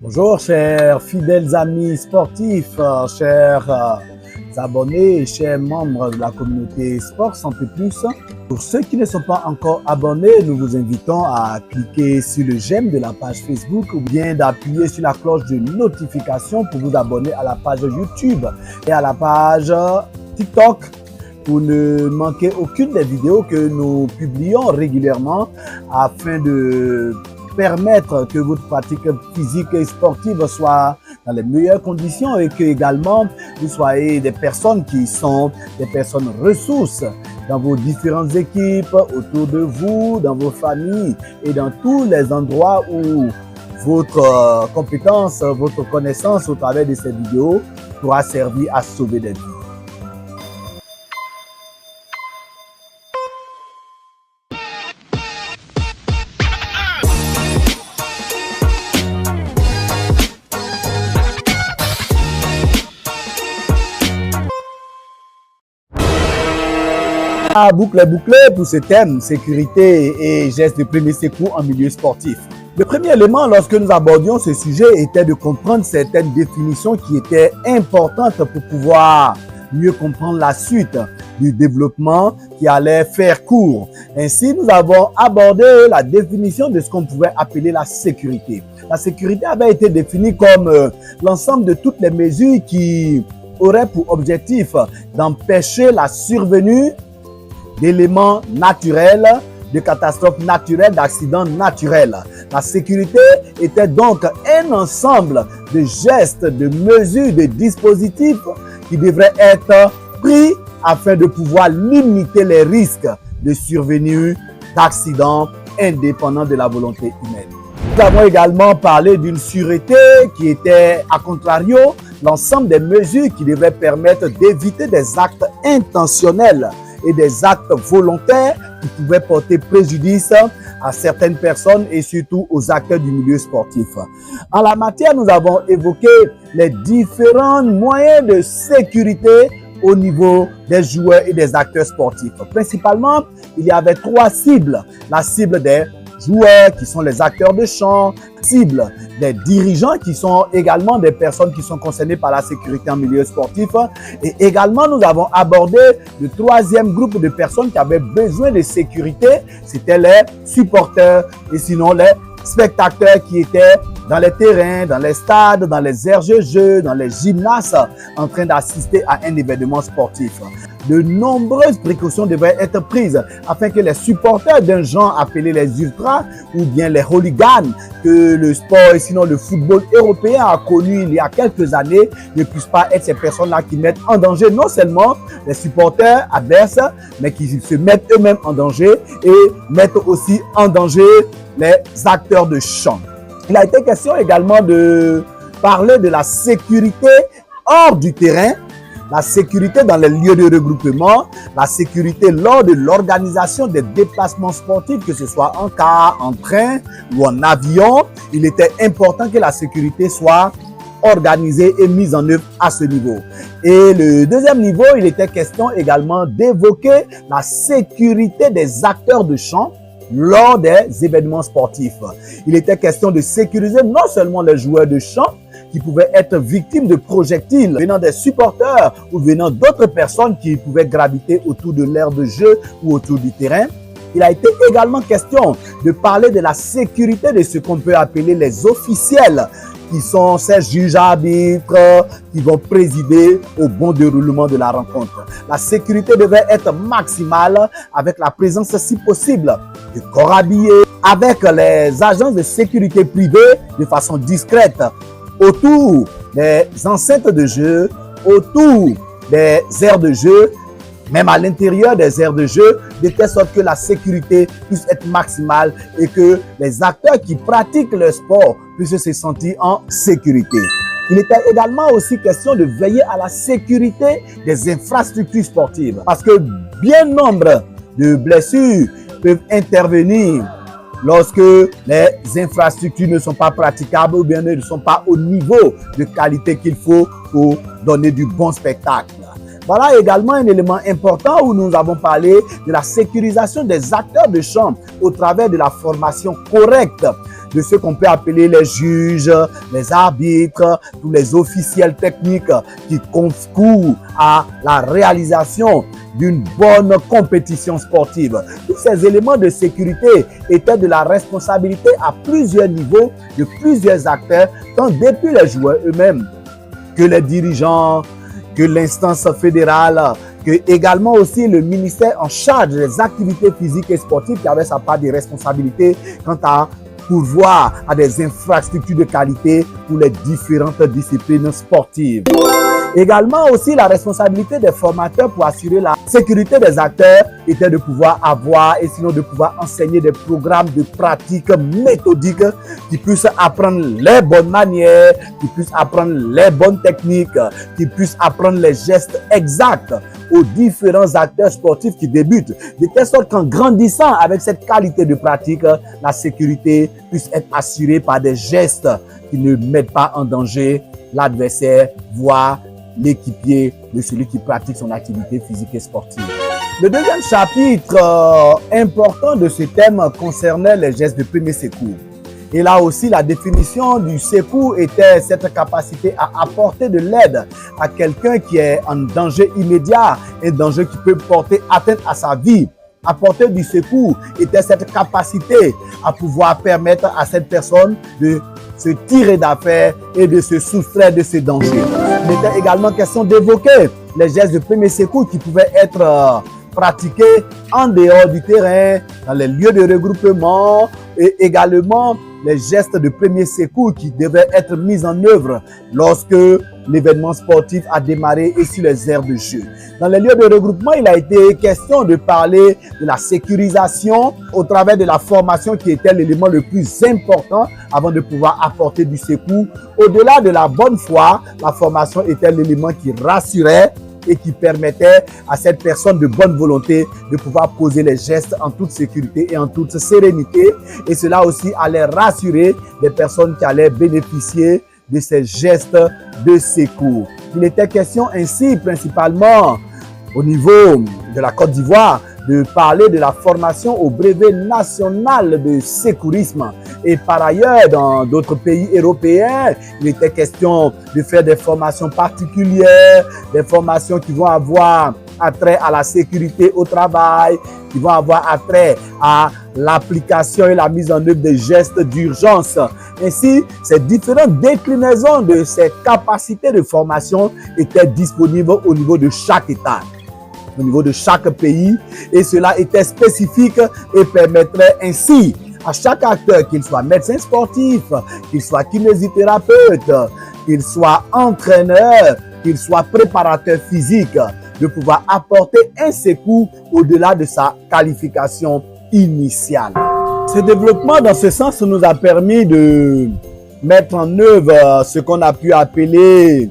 Bonjour chers fidèles amis sportifs, chers abonnés et chers membres de la communauté Sport Santé Plus. Pour ceux qui ne sont pas encore abonnés, nous vous invitons à cliquer sur le j'aime de la page Facebook ou bien d'appuyer sur la cloche de notification pour vous abonner à la page YouTube et à la page TikTok pour ne manquer aucune des vidéos que nous publions régulièrement afin de permettre que votre pratique physique et sportive soit dans les meilleures conditions et que également vous soyez des personnes qui sont des personnes ressources dans vos différentes équipes, autour de vous, dans vos familles et dans tous les endroits où votre compétence, votre connaissance au travers de ces vidéos pourra servir à sauver des vies. Boucle pour ce thème, sécurité et gestes de premier secours en milieu sportif. Le premier élément lorsque nous abordions ce sujet était de comprendre certaines définitions qui étaient importantes pour pouvoir mieux comprendre la suite du développement qui allait faire cours. Ainsi, nous avons abordé la définition de ce qu'on pouvait appeler la sécurité. La sécurité avait été définie comme l'ensemble de toutes les mesures qui auraient pour objectif d'empêcher la survenue d'éléments naturels, de catastrophes naturelles, d'accidents naturels. La sécurité était donc un ensemble de gestes, de mesures, de dispositifs qui devraient être pris afin de pouvoir limiter les risques de survenue d'accidents indépendants de la volonté humaine. Nous avons également parlé d'une sûreté qui était, à contrario, l'ensemble des mesures qui devraient permettre d'éviter des actes intentionnels et des actes volontaires qui pouvaient porter préjudice à certaines personnes et surtout aux acteurs du milieu sportif. En la matière, nous avons évoqué les différents moyens de sécurité au niveau des joueurs et des acteurs sportifs. Principalement, il y avait trois cibles. La cible des joueurs qui sont les acteurs de champ, cible des dirigeants qui sont également des personnes qui sont concernées par la sécurité en milieu sportif. Et également, nous avons abordé le troisième groupe de personnes qui avaient besoin de sécurité. C'était les supporters et sinon les spectateurs qui étaient dans les terrains, dans les stades, dans les aires de jeu, dans les gymnases en train d'assister à un événement sportif. De nombreuses précautions devraient être prises afin que les supporters d'un genre appelé les ultras ou bien les hooligans que le sport et sinon le football européen a connu il y a quelques années ne puissent pas être ces personnes-là qui mettent en danger non seulement les supporters adverses mais qui se mettent eux-mêmes en danger et mettent aussi en danger les acteurs de champ. Il a été question également de parler de la sécurité hors du terrain, la sécurité dans les lieux de regroupement, la sécurité lors de l'organisation des déplacements sportifs, que ce soit en car, en train ou en avion. Il était important que la sécurité soit organisée et mise en œuvre à ce niveau. Et le deuxième niveau, il était question également d'évoquer la sécurité des acteurs de champ lors des événements sportifs. Il était question de sécuriser non seulement les joueurs de champ qui pouvaient être victimes de projectiles venant des supporters ou venant d'autres personnes qui pouvaient graviter autour de l'aire de jeu ou autour du terrain. Il a été également question de parler de la sécurité de ce qu'on peut appeler les officiels, qui sont ces juges arbitres qui vont présider au bon déroulement de la rencontre. La sécurité devait être maximale avec la présence, si possible, de corps habillés, avec les agences de sécurité privées de façon discrète autour des enceintes de jeu, autour des aires de jeu, même à l'intérieur des aires de jeu, de telle sorte que la sécurité puisse être maximale et que les acteurs qui pratiquent le sport puissent se sentir en sécurité. Il était également aussi question de veiller à la sécurité des infrastructures sportives parce que bien nombre de blessures peuvent intervenir lorsque les infrastructures ne sont pas praticables ou bien ne sont pas au niveau de qualité qu'il faut pour donner du bon spectacle. Voilà également un élément important où nous avons parlé de la sécurisation des acteurs de champ au travers de la formation correcte de ce qu'on peut appeler les juges, les arbitres, tous les officiels techniques qui concourent à la réalisation d'une bonne compétition sportive. Tous ces éléments de sécurité étaient de la responsabilité à plusieurs niveaux de plusieurs acteurs, tant depuis les joueurs eux-mêmes que les dirigeants, que l'instance fédérale, que également aussi le ministère en charge des activités physiques et sportives qui avait sa part de responsabilité quant à pourvoir à des infrastructures de qualité pour les différentes disciplines sportives. Également aussi la responsabilité des formateurs pour assurer la sécurité des acteurs était de pouvoir avoir et sinon de pouvoir enseigner des programmes de pratique méthodiques qui puissent apprendre les bonnes manières, qui puissent apprendre les bonnes techniques, qui puissent apprendre les gestes exacts aux différents acteurs sportifs qui débutent, de telle sorte qu'en grandissant avec cette qualité de pratique, la sécurité puisse être assurée par des gestes qui ne mettent pas en danger l'adversaire, voire l'équipier de celui qui pratique son activité physique et sportive. Le deuxième chapitre important de ce thème concernait les gestes de premier secours. Et là aussi, la définition du secours était cette capacité à apporter de l'aide à quelqu'un qui est en danger immédiat, un danger qui peut porter atteinte à sa vie. Apporter du secours était cette capacité à pouvoir permettre à cette personne de se tirer d'affaire et de se soustraire de ce danger. Il était également question d'évoquer les gestes de premier secours qui pouvaient être pratiqués en dehors du terrain, dans les lieux de regroupement et également les gestes de premier secours qui devaient être mis en œuvre lorsque l'événement sportif a démarré et sur les aires de jeu. Dans les lieux de regroupement, il a été question de parler de la sécurisation au travers de la formation qui était l'élément le plus important avant de pouvoir apporter du secours. Au-delà de la bonne foi, la formation était l'élément qui rassurait et qui permettait à cette personne de bonne volonté de pouvoir poser les gestes en toute sécurité et en toute sérénité. Et cela aussi allait rassurer les personnes qui allaient bénéficier de ces gestes de secours. Il était question ainsi principalement au niveau de la Côte d'Ivoire de parler de la formation au brevet national de secourisme. Et par ailleurs, dans d'autres pays européens, il était question de faire des formations particulières, des formations qui vont avoir attrait à la sécurité au travail, qui vont avoir attrait à l'application et la mise en œuvre des gestes d'urgence. Ainsi, ces différentes déclinaisons de ces capacités de formation étaient disponibles au niveau de chaque État, au niveau de chaque pays, et cela était spécifique et permettrait ainsi à chaque acteur, qu'il soit médecin sportif, qu'il soit kinésithérapeute, qu'il soit entraîneur, qu'il soit préparateur physique, de pouvoir apporter un secours au-delà de sa qualification initiale. Ce développement dans ce sens nous a permis de mettre en œuvre ce qu'on a pu appeler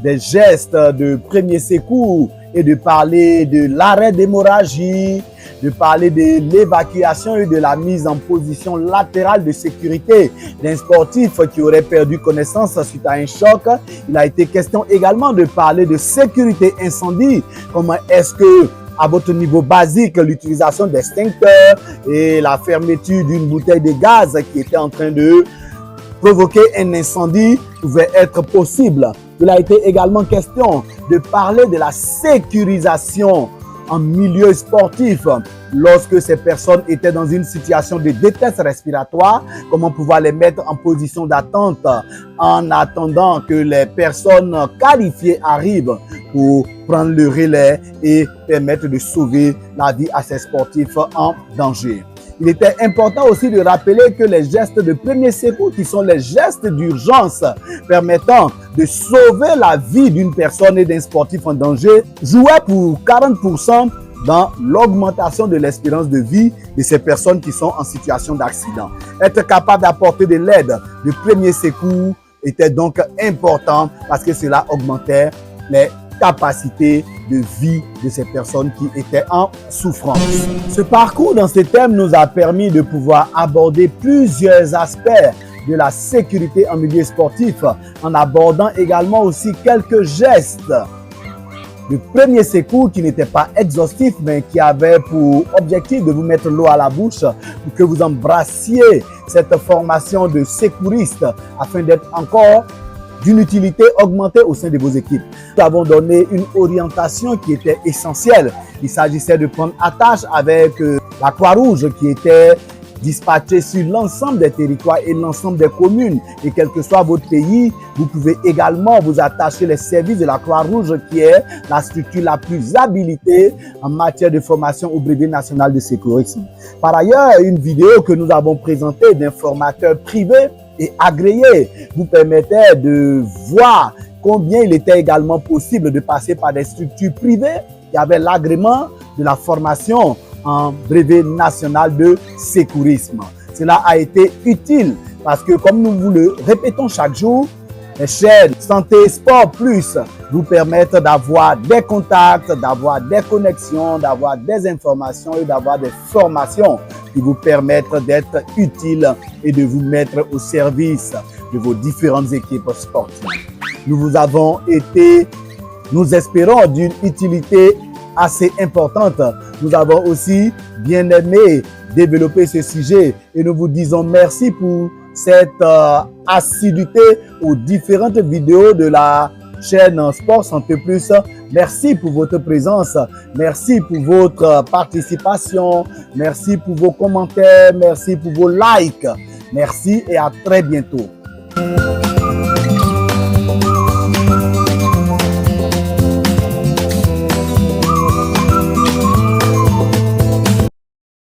des gestes de premier secours et de parler de l'arrêt d'hémorragie, de parler de l'évacuation et de la mise en position latérale de sécurité d'un sportif qui aurait perdu connaissance suite à un choc. Il a été question également de parler de sécurité incendie. Comment est-ce que, à votre niveau basique, l'utilisation d'extincteurs et la fermeture d'une bouteille de gaz qui était en train de provoquer un incendie pouvait être possible. Il a été également question de parler de la sécurisation en milieu sportif, lorsque ces personnes étaient dans une situation de détresse respiratoire, comment pouvoir les mettre en position d'attente en attendant que les personnes qualifiées arrivent pour prendre le relais et permettre de sauver la vie à ces sportifs en danger. Il était important aussi de rappeler que les gestes de premier secours, qui sont les gestes d'urgence permettant de sauver la vie d'une personne et d'un sportif en danger, jouaient pour 40% dans l'augmentation de l'espérance de vie de ces personnes qui sont en situation d'accident. Être capable d'apporter de l'aide de premier secours était donc important parce que cela augmentait les capacités de vie de ces personnes qui étaient en souffrance. Ce parcours dans ce thème nous a permis de pouvoir aborder plusieurs aspects de la sécurité en milieu sportif, en abordant également aussi quelques gestes de premiers secours qui n'était pas exhaustif, mais qui avait pour objectif de vous mettre l'eau à la bouche pour que vous embrassiez cette formation de secouriste afin d'être encore d'une utilité augmentée au sein de vos équipes. Nous avons donné une orientation qui était essentielle. Il s'agissait de prendre attache avec la Croix-Rouge qui était dispatchée sur l'ensemble des territoires et l'ensemble des communes. Et quel que soit votre pays, vous pouvez également vous attacher les services de la Croix-Rouge qui est la structure la plus habilitée en matière de formation au brevet national de secourisme. Par ailleurs, une vidéo que nous avons présentée d'un formateur privé et agréé vous permettait de voir combien il était également possible de passer par des structures privées qui avaient l'agrément de la formation en brevet national de secourisme. Cela a été utile parce que, comme nous vous le répétons chaque jour, les chaînes Santé Sport Plus vous permettent d'avoir des contacts, d'avoir des connexions, d'avoir des informations et d'avoir des formations qui vous permettent d'être utiles et de vous mettre au service de vos différentes équipes sportives. Nous vous avons été, nous espérons, d'une utilité assez importante. Nous avons aussi bien aimé développer ce sujet et nous vous disons merci pour cette assiduité aux différentes vidéos de la chaîne Sport Santé Plus. Merci pour votre présence, merci pour votre participation, merci pour vos commentaires, merci pour vos likes. Merci et à très bientôt.